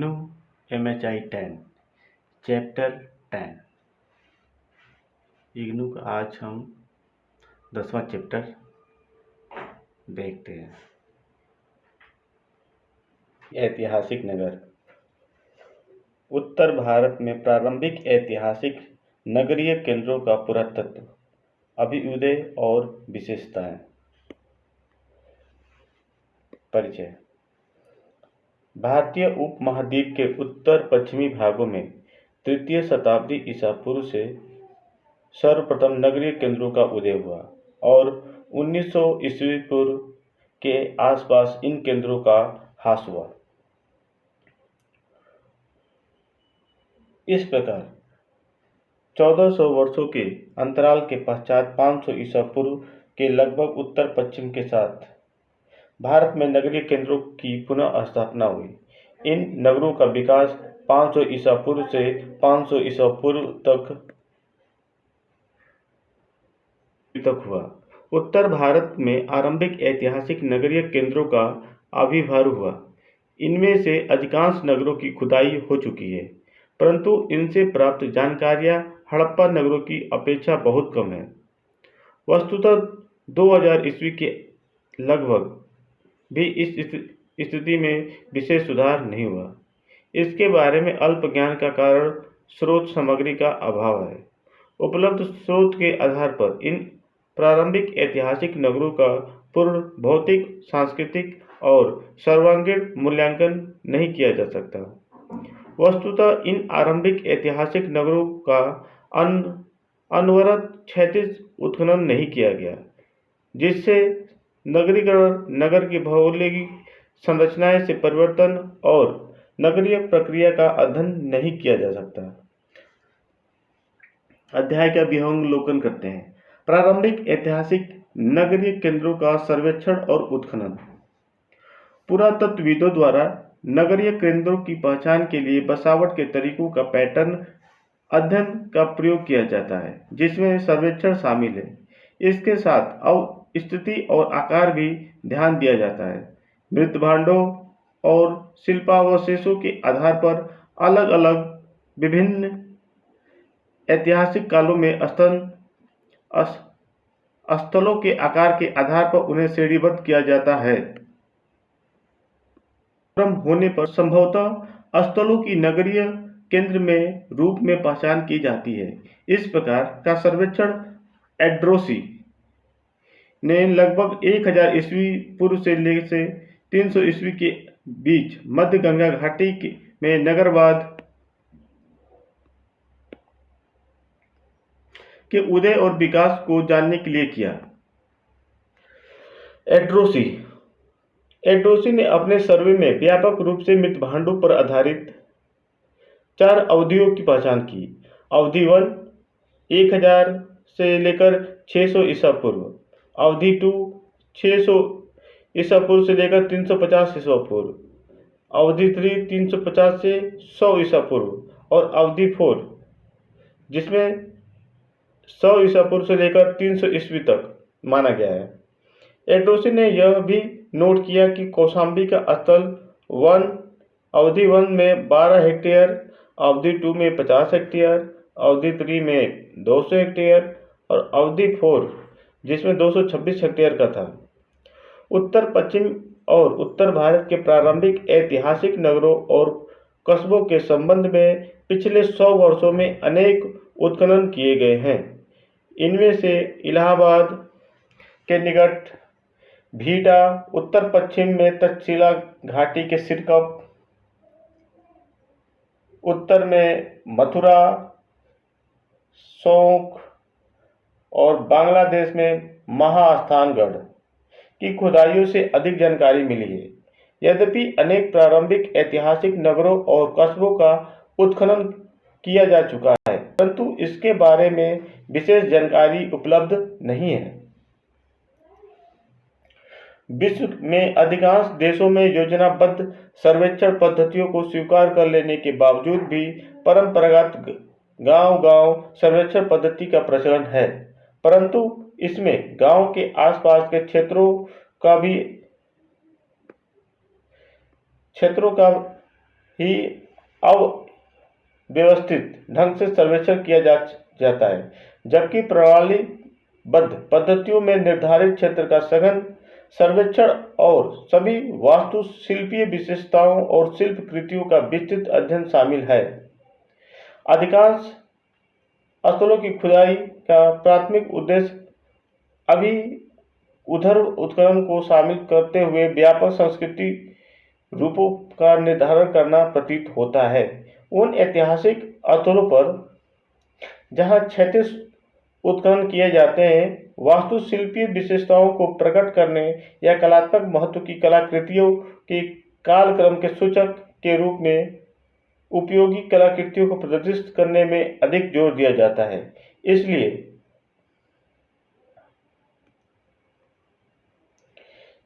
IGNOU MHI 10 chapter 10 IGNOU का आज हम 10वां चैप्टर देखते हैं। ऐतिहासिक नगर। उत्तर भारत में प्रारंभिक ऐतिहासिक नगरीय केंद्रों का पुरातत्व, अभ्युदय और विशेषताएं। परिचय। भारतीय उपमहाद्वीप के उत्तर पश्चिमी भागों में तृतीय शताब्दी ईसा पूर्व से सर्वप्रथम नगरीय केंद्रों का उदय हुआ और 1900 ईस्वी पूर्व के आसपास इन केंद्रों का ह्रास हुआ। इस प्रकार 1400 वर्षों के अंतराल के पश्चात 500 ईसा पूर्व के लगभग उत्तर पश्चिम के साथ भारत में नगरीय केंद्रों की पुनः स्थापना हुई। इन नगरों का विकास 500 ईसा पूर्व से 500 ईसा पूर्व तक हुआ। उत्तर भारत में आरंभिक ऐतिहासिक नगरीय केंद्रों का आविर्भाव हुआ। इनमें से अधिकांश नगरों की खुदाई हो चुकी है, परंतु इनसे प्राप्त जानकारियां हड़प्पा नगरों की अपेक्षा बहुत कम है। वस्तुतः 2000 ईस्वी के लगभग भी इस स्थिति में विशेष सुधार नहीं हुआ। इसके बारे में अल्प ज्ञान का कारण स्रोत सामग्री का अभाव है। उपलब्ध स्रोत के आधार पर इन प्रारंभिक ऐतिहासिक नगरों का पूर्ण भौतिक, सांस्कृतिक और सर्वांगीण मूल्यांकन नहीं किया जा सकता। वस्तुतः इन आरंभिक ऐतिहासिक नगरों का अनवरत क्षैतिज उत्खनन नहीं किया गया, जिससे नगरीकरण, नगर की भौगोलिक संरचनाएं से परिवर्तन और नगरीय प्रक्रिया का अध्ययन नहीं किया जा सकता। अध्याय का विहंगावलोकन करते हैं। प्रारंभिक ऐतिहासिक नगरीय केंद्रों का सर्वेक्षण और उत्खनन। पुरातत्वविदों द्वारा नगरीय केंद्रों की पहचान के लिए बसावट के तरीकों का पैटर्न अध्ययन का प्रयोग किया जाता है, जिसमें सर्वेक्षण शामिल है। इसके साथ स्थिति और आकार भी ध्यान दिया जाता है। मृत भांडों और शिल्पावशेषों के आधार पर अलग अलग विभिन्न ऐतिहासिक कालों में स्थलों के आकार के आधार पर उन्हें श्रेणीबद्ध किया जाता है। क्रम होने पर संभवतः स्थलों की नगरीय केंद्र में रूप में पहचान की जाती है। इस प्रकार का सर्वेक्षण एड्रोसी ने लगभग 1000 ईस्वी पूर्व से लेकर 300 ईस्वी के बीच मध्य गंगा घाटी में नगरवाद के उदय और विकास को जानने के लिए किया। एड्रोसी ने अपने सर्वे में व्यापक रूप से मृत भांडों पर आधारित 4 अवधियों की पहचान की। अवधि 1 1000 से लेकर 600 ईसा पूर्व, अवधि 2 600 ईसा पूर्व से लेकर 350 ईसा पूर्व, अवधि 3 350 से 100 ईसा पूर्व और अवधि 4 जिसमें 100 ईसा पूर्व से लेकर 300 ईस्वी तक माना गया है। एड्रोसी ने यह भी नोट किया कि कौशाम्बी का स्थल अवधि 1 में 12 हेक्टेयर, अवधि 2 में 50 हेक्टेयर, अवधि 3 में 200 हेक्टेयर और अवधि 4 जिसमें 226 हेक्टेयर का था। उत्तर पश्चिम और उत्तर भारत के प्रारंभिक ऐतिहासिक नगरों और कस्बों के संबंध में पिछले 100 वर्षों में अनेक उत्खनन किए गए हैं। इनमें से इलाहाबाद के निकट भीटा, उत्तर पश्चिम में तक्षशिला घाटी के सिरकप, उत्तर में मथुरा, शोक और बांग्लादेश में महास्थानगढ़ की खुदाइयों से अधिक जानकारी मिली है। यद्यपि अनेक प्रारंभिक ऐतिहासिक नगरों और कस्बों का उत्खनन किया जा चुका है, परंतु इसके बारे में विशेष जानकारी उपलब्ध नहीं है। विश्व में अधिकांश देशों में योजनाबद्ध सर्वेक्षण पद्धतियों को स्वीकार कर लेने के बावजूद भी परंपरागत गांव-गांव सर्वेक्षण पद्धति का प्रचलन है, परंतु इसमें गांव के आसपास के क्षेत्रों का ही अव्यवस्थित ढंग से सर्वेक्षण किया जाता है, जबकि प्रणालीबद्ध पद्धतियों में निर्धारित क्षेत्र का सघन सर्वेक्षण और सभी वास्तुशिल्पीय विशेषताओं और शिल्प कृतियों का विस्तृत अध्ययन शामिल है। अधिकांश स्थलों की खुदाई का प्राथमिक उद्देश्य अभी उधर उत्खनन को शामिल करते हुए व्यापक संस्कृति रूपों का निर्धारण करना प्रतीत होता है। उन ऐतिहासिक स्थलों पर जहां क्षैतिज उत्खनन किए जाते हैं, वास्तुशिल्पीय विशेषताओं को प्रकट करने या कलात्मक महत्व की कलाकृतियों के कालक्रम के सूचक के रूप में उपयोगी कलाकृतियों को प्रदर्शित करने में अधिक जोर दिया जाता है।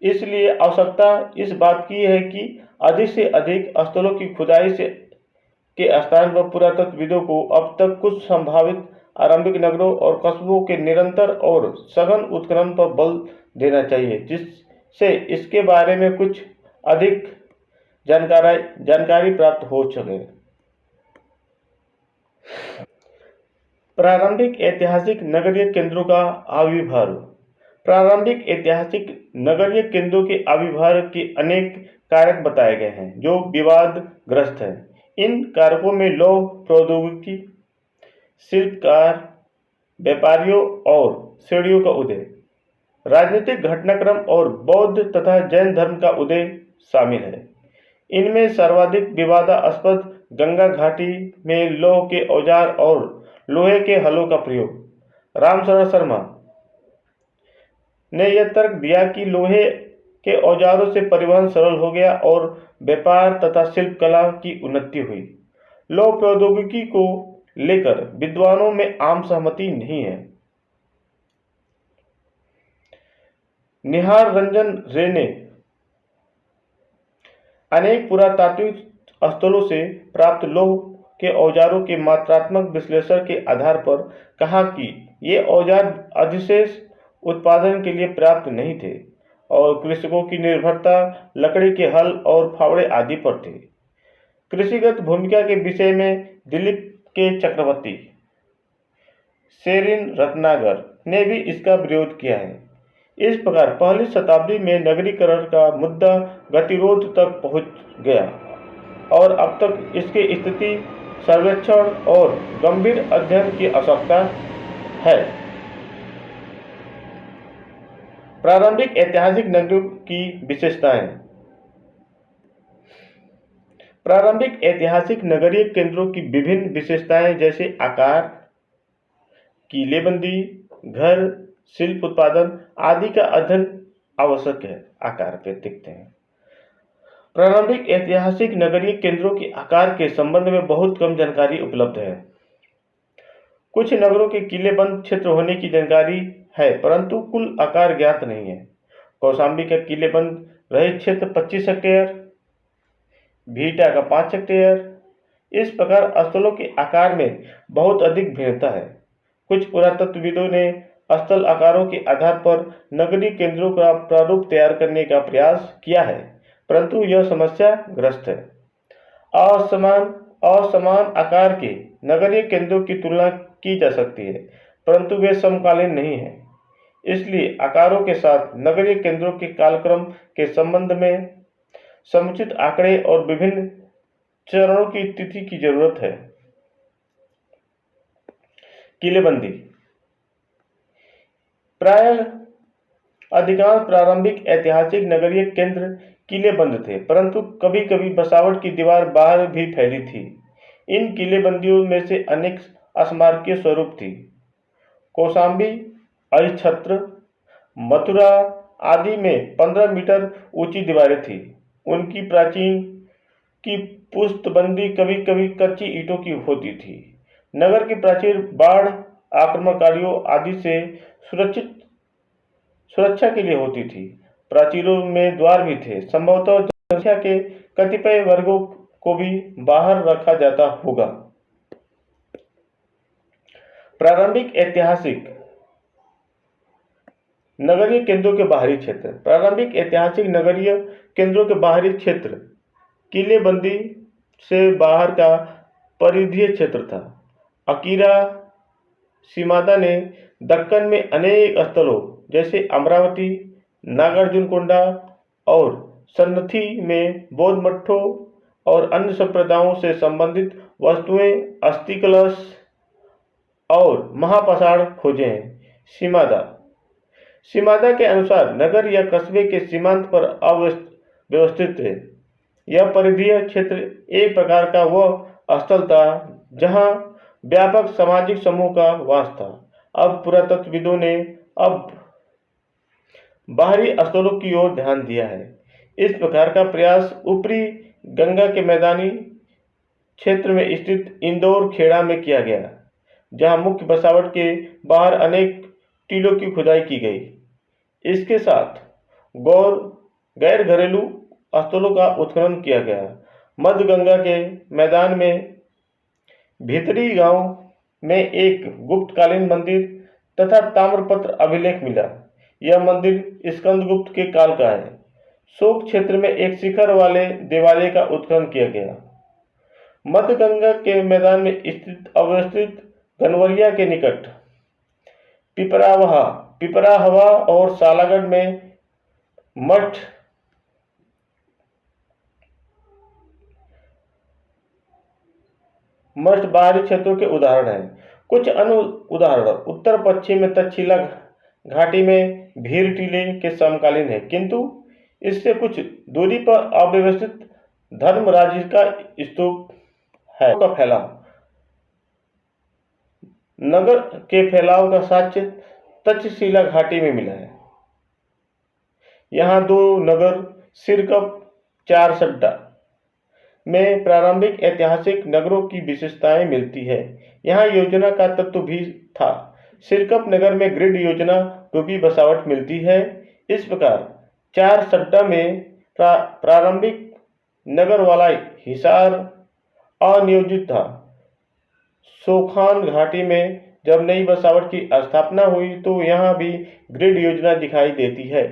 इसलिए आवश्यकता इस बात की है कि अधिक से अधिक स्थलों की खुदाई के स्थान पर पुरातत्वविदों को अब तक कुछ संभावित आरंभिक नगरों और कस्बों के निरंतर और सघन उत्खनन पर बल देना चाहिए, जिससे इसके बारे में कुछ अधिक जानकारी प्राप्त हो सके। प्रारंभिक ऐतिहासिक नगरीय केंद्रों का आविर्भाव। प्रारंभिक ऐतिहासिक नगरीय केंद्रों के आविर्भाव के अनेक कारक बताए गए हैं जो विवादग्रस्त हैं। इन कारकों में लौह प्रौद्योगिकी, शिल्पकार, व्यापारियों और श्रेणियों का उदय, राजनीतिक घटनाक्रम और बौद्ध तथा जैन धर्म का उदय शामिल है। इनमें सर्वाधिक विवादास्पद गंगा घाटी में लौह के औजार और लोहे के हलों का प्रयोग। रामशरण शर्मा ने यह तर्क दिया कि लोहे के औजारों से परिवहन सरल हो गया और व्यापार तथा शिल्पकला की उन्नति हुई। लौह प्रौद्योगिकी को लेकर विद्वानों में आम सहमति नहीं है। निहार रंजन रे ने अनेक पुरातात्विक स्थलों से प्राप्त लौह के औजारों के मात्रात्मक विश्लेषण के आधार पर कहा कि ये औजार अधिशेष उत्पादन के लिए पर्याप्त नहीं थे और कृषकों की निर्भरता लकड़ी के हल और फावड़े आदि पर थी। कृषिगत भूमिका के विषय में दिलीप के चक्रवर्ती, शेरिन रत्नागर ने भी इसका विरोध किया है। इस प्रकार पहली शताब्दी में नगरीकरण का मुद्दा गतिरोध तक पहुंच गया और अब तक इसकी स्थिति सर्वेक्षण और गंभीर अध्ययन की आवश्यकता है। प्रारंभिक ऐतिहासिक नगरों की विशेषताएं। प्रारंभिक ऐतिहासिक नगरीय केंद्रों की विभिन्न विशेषताएं जैसे आकार, किलेबंदी, घर, शिल्प उत्पादन आदि का अध्ययन आवश्यक है। आकार पे देखते हैं। प्रारंभिक ऐतिहासिक नगरीय केंद्रों के आकार के संबंध में बहुत कम जानकारी उपलब्ध है। कुछ नगरों के किलेबंद क्षेत्र होने की जानकारी है, परंतु कुल आकार ज्ञात नहीं है। कौशाम्बी का किलेबंद रहित क्षेत्र 25 हेक्टेयर, भीटा का 5 हेक्टेयर। इस प्रकार स्थलों के आकार में बहुत अधिक भिन्नता है। कुछ पुरातत्वविदों ने स्थल आकारों के आधार पर नगरीय केंद्रों का प्रारूप तैयार करने का प्रयास किया है, परंतु यह समस्या ग्रस्त है। असमान आकार के नगरीय केंद्रों की तुलना की जा सकती है, परंतु वे समकालीन नहीं हैं। इसलिए आकारों के साथ नगरीय केंद्रों के कालक्रम के संबंध में समुचित आंकड़े और विभिन्न चरणों की तिथि की जरूरत है। किलेबंदी। प्रायः अधिकांश प्रारंभिक ऐतिहासिक नगरीय केंद्र किलेबंद थे, परंतु कभी-कभी बसावट की दीवार बाहर भी फैली थी। इन किलेबंदियों में से अनेक स्मारकीय स्वरूप थी। कौशाम्बी, अहिच्छत्र, मथुरा आदि में 15 मीटर ऊंची दीवारें थी। उनकी प्राचीन की पुष्टबंदी कभी-कभी कच्ची ईंटों की होती थी। नगर की प्राचीर बाढ़ आक्रमणकारियों आदि से सुरक्षा के लिए होती थी। प्राचीरों में द्वार भी थे। संभवतः जनसंख्या के कतिपय वर्गों को भी बाहर रखा जाता होगा। प्रारंभिक ऐतिहासिक नगरीय केंद्रों के बाहरी क्षेत्र। प्रारंभिक ऐतिहासिक नगरीय केंद्रों के बाहरी क्षेत्र किलेबंदी से बाहर का परिधीय क्षेत्र था। अकीरा शिमादा ने दक्कन में अनेक स्थलों जैसे अमरावती, नागार्जुनकोंडा और सन्नथी में बौद्ध मठों और अन्य संप्रदायों से संबंधित वस्तुएं, अस्थि कलश और महापाषाण खोजे हैं। शिमादा के अनुसार नगर या कस्बे के सीमांत पर अव्यवस्थित है। यह परिधीय क्षेत्र एक प्रकार का वह स्थल था जहां व्यापक सामाजिक समूह का वास था। अब पुरातत्वविदों ने अब बाहरी स्थलों की ओर ध्यान दिया है। इस प्रकार का प्रयास ऊपरी गंगा के मैदानी क्षेत्र में स्थित इंदौर खेड़ा में किया गया, जहां मुख्य बसावट के बाहर अनेक टीलों की खुदाई की गई। इसके साथ गैर घरेलू स्थलों का उत्खनन किया गया। मध्य गंगा के मैदान में भीतरी गांव में एक गुप्तकालीन मंदिर तथा ताम्रपत्र अभिलेख मिला। यह मंदिर स्कंदगुप्त के काल का है। शोक क्षेत्र में एक शिखर वाले देवालय का उत्खनन किया गया। मध्य गंगा के मैदान में स्थित अवस्थित गनवरिया के निकट पिपराहवा और सालागढ़ में मठ बाहरी क्षेत्रों के उदाहरण हैं। कुछ अन्य उदाहरण उत्तर पश्चिम में तक्षशिला घाटी में भीर टीले के समकालीन है, किंतु इससे कुछ दूरी पर अव्यवस्थित धर्मराज का स्तूप है। का फैलाव नगर के फैलाव का साक्ष्य तक्षशिला घाटी में मिला है। यहाँ दो नगर सिरकप चारसड्डा में प्रारंभिक ऐतिहासिक नगरों की विशेषताएं मिलती है। यहाँ योजना का तत्व भी था। सिरकप नगर में ग्रिड योजना रूपी बसावट मिलती है। इस प्रकार चारसड्डा में प्रारंभिक नगर वाला हिसार अनियोजित था। सोखान घाटी में जब नई बसावट की स्थापना हुई तो यहाँ भी ग्रिड योजना दिखाई देती है।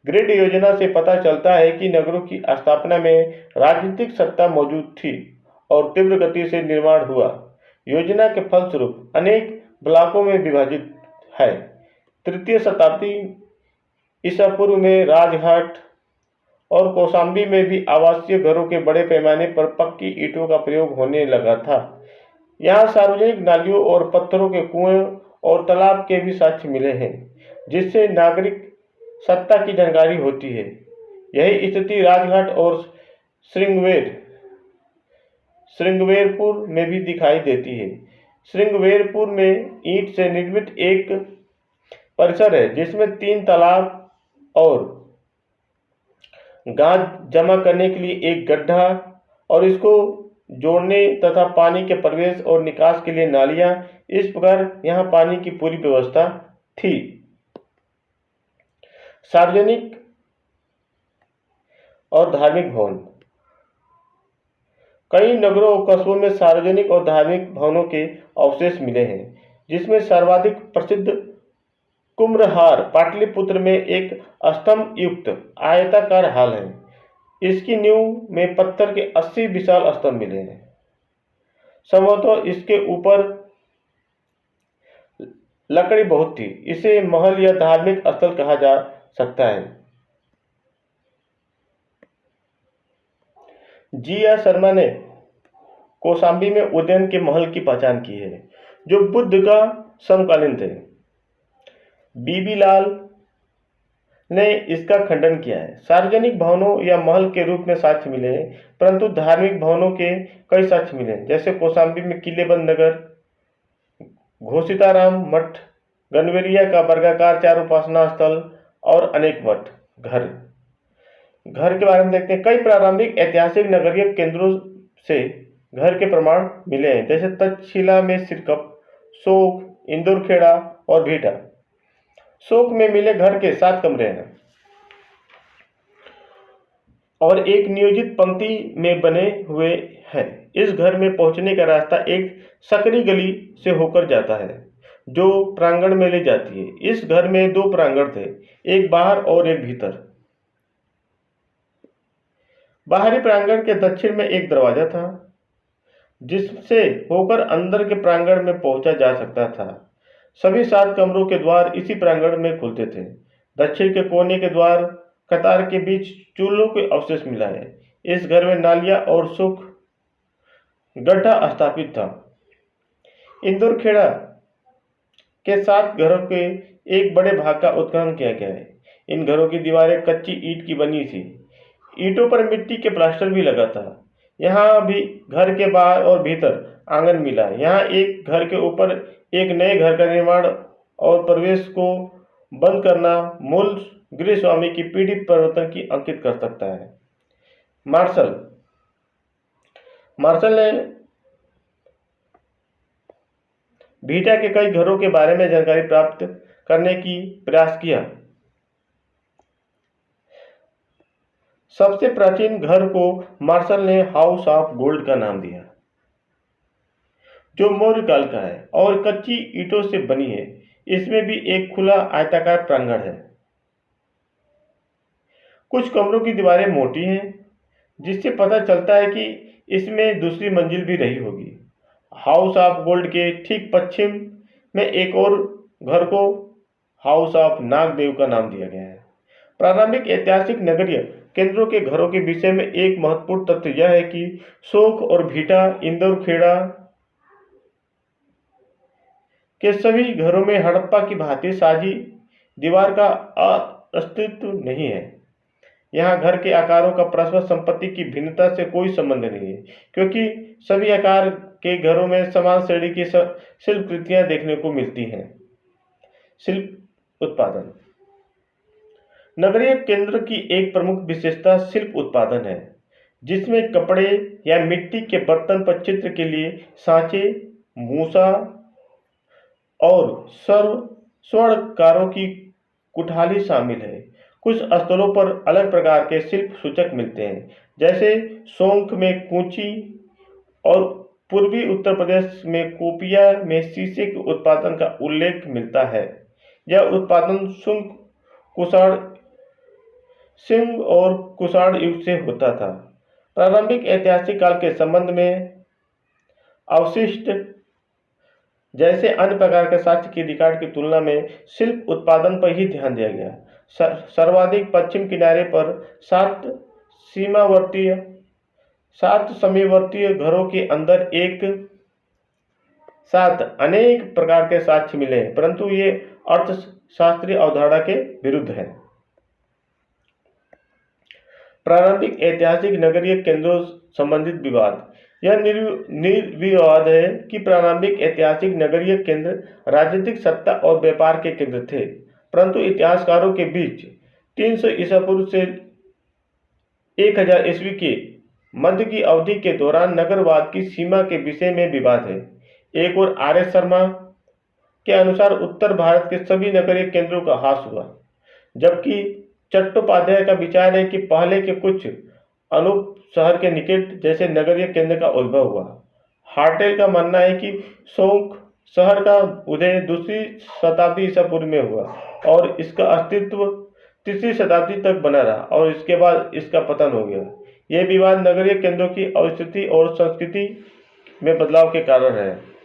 ग्रिड योजना से पता चलता है कि नगरों की स्थापना में राजनीतिक सत्ता मौजूद थी और तीव्र गति से निर्माण हुआ। योजना के फलस्वरूप अनेक ब्लॉकों में विभाजित है। तृतीय शताब्दी ईसा पूर्व में राजघाट और कौशाम्बी में भी आवासीय घरों के बड़े पैमाने पर पक्की ईंटों का प्रयोग होने लगा था। यहाँ सार्वजनिक नालियों और पत्थरों के कुएं और तालाब के भी साक्ष्य मिले हैं, जिससे नागरिक सत्ता की जानकारी होती है। यही स्थिति राजघाट और श्रृंगवेरपुर में भी दिखाई देती है। श्रृंगवेरपुर में ईंट से निर्मित एक परिसर है, जिसमें 3 तालाब और गाद जमा करने के लिए एक गड्ढा और इसको जोड़ने तथा पानी के प्रवेश और निकास के लिए नालियां। इस प्रकार यहाँ पानी की पूरी व्यवस्था थी। सार्वजनिक और धार्मिक भवन। कई नगरों और कस्बों में सार्वजनिक और धार्मिक भवनों के अवशेष मिले हैं, जिसमें सर्वाधिक प्रसिद्ध कुम्भहार पाटलिपुत्र में एक स्तंभ युक्त आयताकार हाल है। इसकी नींव में पत्थर के 80 विशाल स्तंभ मिले हैं। संभवतः इसके ऊपर लकड़ी बहुत थी। इसे महल या धार्मिक स्थल कहा जा सकता है। जी.आर. शर्मा ने कौशाम्बी में उदयन के महल की पहचान की है, जो बुद्ध का समकालीन थे। बीबी लाल ने इसका खंडन किया है। सार्वजनिक भवनों या महल के रूप में साक्ष्य मिले हैं, परंतु धार्मिक भवनों के कई साक्ष्य मिले हैं, जैसे कौशाम्बी में किलेबंद नगर, घोषिताराम मठ, गनवेरिया का वर्गाकार 4 उपासना स्थल और अनेक मठ। घर के बारे में देखते हैं। कई प्रारंभिक ऐतिहासिक नगरीय केंद्रों से घर के प्रमाण मिले हैं, जैसे तक्षशिला में सिरकप, शोक, इंदौरखेड़ा और भीटा। शोक में मिले घर के 7 कमरे हैं और एक नियोजित पंक्ति में बने हुए हैं। इस घर में पहुंचने का रास्ता एक सकरी गली से होकर जाता है, जो प्रांगण में ले जाती है। इस घर में 2 प्रांगण थे, एक बाहर और एक भीतर। बाहरी प्रांगण के दक्षिण में एक दरवाजा था, जिससे होकर अंदर के प्रांगण में पहुंचा जा सकता था। सभी 7 कमरों के द्वार इसी प्रांगण में खुलते थे। दक्षिण के कोने के द्वार कतार के बीच चूल्हों के अवशेष मिला है। इस घर में नालियां और सुख गड्ढा स्थापित था। इंदौर खेड़ा के 7 घरों के एक बड़े भाग का उत्खनन किया गया है। इन घरों की दीवारें कच्ची ईंट की बनी थी। ईंटों पर मिट्टी के प्लास्टर भी लगा था। यहाँ भी घर के बाहर और भीतर आंगन मिला है। यहाँ एक घर के ऊपर एक नए घर का निर्माण और प्रवेश को बंद करना मूल गृह स्वामी की पीढ़ी परिवर्तन की अंकित कर सकता है। मार्शल ने भीटा के कई घरों के बारे में जानकारी प्राप्त करने की प्रयास किया। सबसे प्राचीन घर को मार्शल ने हाउस ऑफ गोल्ड का नाम दिया, जो मौर्य काल का है और कच्ची ईंटों से बनी है। इसमें भी एक खुला आयताकार प्रांगण है। कुछ कमरों की दीवारें मोटी हैं, जिससे पता चलता है कि इसमें दूसरी मंजिल भी रही होगी। हाउस ऑफ गोल्ड के ठीक पश्चिम में एक और घर को हाउस ऑफ नागदेव का नाम दिया गया है। प्रारंभिक ऐतिहासिक नगरीय केंद्रों के घरों के विषय में एक महत्वपूर्ण तथ्य यह है कि शोक और भीटा इंदौर खेड़ा के सभी घरों में हड़प्पा की भांति साझी दीवार का अस्तित्व नहीं है। यहाँ घर के आकारों का परस्पर संपत्ति की भिन्नता से कोई संबंध नहीं है, क्योंकि सभी आकार के घरों में समान श्रेणी की शिल्पकृतियां देखने को मिलती हैं। शिल्प उत्पादन। नगरीय केंद्र की एक प्रमुख विशेषता शिल्प उत्पादन है, जिसमें कपड़े या मिट्टी के बर्तन पर चित्र के लिए सांचे, मूसा और स्वर्णकारों की कुठाली शामिल है। कुछ स्थलों पर अलग प्रकार के शिल्प सूचक मिलते हैं, जैसे सोंख में कूंची और पूर्वी उत्तर प्रदेश में कोपिया में शीशे के उत्पादन का उल्लेख मिलता है। यह उत्पादन सिंह और कुषाण युग से होता था। प्रारंभिक ऐतिहासिक काल के संबंध में अवशिष्ट जैसे अन्य प्रकार के साक्ष्य की रिकॉर्ड की तुलना में शिल्प उत्पादन पर ही ध्यान दिया गया। सर्वाधिक पश्चिम किनारे पर 7 समीवर्तीय घरों के अंदर एक साथ अनेक प्रकार के साक्ष्य मिले हैं, परंतु ये अर्थशास्त्रीय अवधारणा के विरुद्ध है। प्रारंभिक ऐतिहासिक नगरीय केंद्रों संबंधित विवाद। यह निर्विवाद है कि प्रारंभिक ऐतिहासिक नगरीय केंद्र राजनीतिक सत्ता और व्यापार के केंद्र थे, परंतु इतिहासकारों के बीच 300 ईसा पूर्व से 1000 ईस्वी के मध्य की अवधि के दौरान नगरवाद की सीमा के विषय में विवाद है। एक और आर.एस. शर्मा के अनुसार उत्तर भारत के सभी नगरीय केंद्रों का ह्रास हुआ, जबकि चट्टोपाध्याय का विचार है कि पहले के कुछ अनूप शहर के निकट जैसे नगरीय केंद्र का उद्भव हुआ। हार्टेल का मानना है कि शोक शहर का उदय 2वीं शताब्दी ईसा पूर्व में हुआ और इसका अस्तित्व 3री शताब्दी तक बना रहा और इसके बाद इसका पतन हो गया। यह विवाद नगरीय केंद्रों की अवस्थिति और संस्कृति में बदलाव के कारण है।